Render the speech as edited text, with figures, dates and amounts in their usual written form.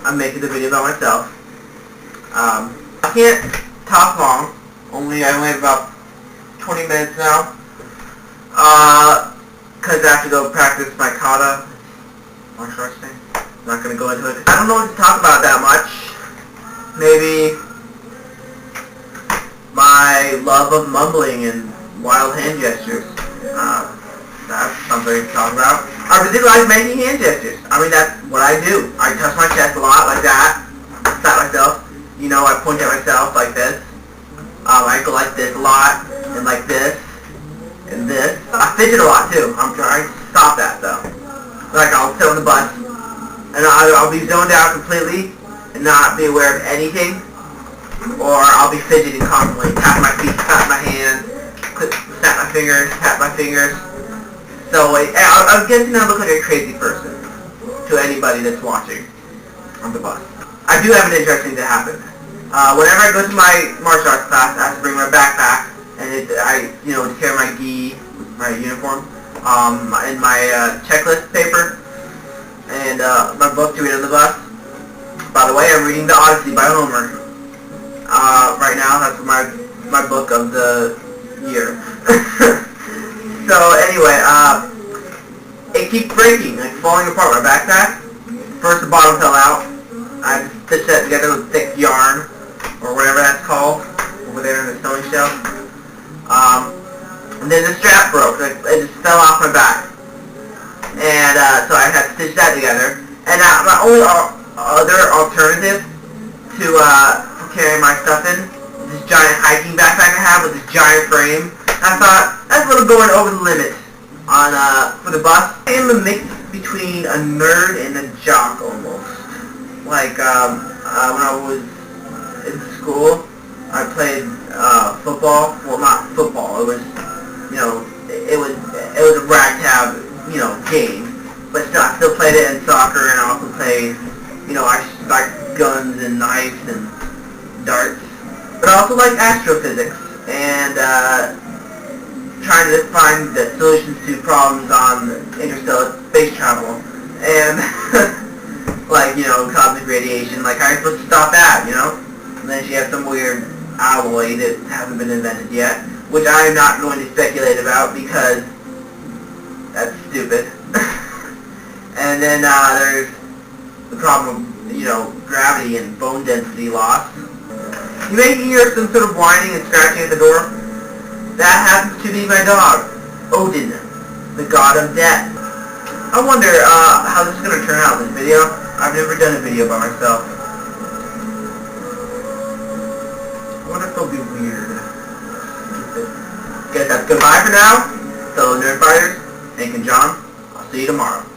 I'm making the video by myself. I can't talk long. I only have about 20 minutes now. Because I have to go practice my kata martial arts thing. I'm not going to go into it. I don't know what to talk about that much. Maybe my love of mumbling and wild hand gestures. That's something to talk about. I really like making hand gestures. I mean, that's what I do. I touch my chest a lot, like that. Pat myself. You know, I point at myself like this. I go like this a lot, and like this, and this. I fidget a lot, too. I'm trying to stop that, though. Like, I'll sit on the bus, and I'll be zoned out completely, and not be aware of anything. Or I'll be fidgeting constantly. Tap my feet, tap my hands, snap my fingers, tap my fingers. So I'm getting to look like a crazy person to anybody that's watching on the bus. I do have an interesting thing to happen. Whenever I go to my martial arts class, I have to bring my backpack and to carry my gi, my uniform, and my checklist paper, and my book to read on the bus. By the way, I'm reading The Odyssey by Homer. Right now, that's my book of the year. So anyway, it keeps breaking, like falling apart. My backpack. First the bottom fell out. I stitched that together with thick yarn, or whatever that's called, over there in the sewing shelf. And then the strap broke. It just fell off my back. And so I had to stitch that together. And my only other alternative to carry my stuff in, this giant hiking backpack I have with this giant frame. I thought, that's a little going over the limit on for the bus. I am a mix between a nerd and a jock almost. Like when I was in school, I played football. Well, not football. It was it was a ragtag game. But still, I still played it in soccer, and I also played I like guns and knives and darts. But I also like astrophysics and trying to find the solutions to problems on interstellar space travel, and like, cosmic radiation, like how are you supposed to stop that, And then she has some weird alloy that hasn't been invented yet, which I am not going to speculate about because that's stupid. And then there's the problem of, gravity and bone density loss. You may hear some sort of whining and scratching at the door. That happens to be my dog, Odin, the god of death. I wonder how this is going to turn out in this video. I've never done a video by myself. I wonder if it'll be weird. Guess that's goodbye for now. Fellow Nerd Fighters, Hank and John. I'll see you tomorrow.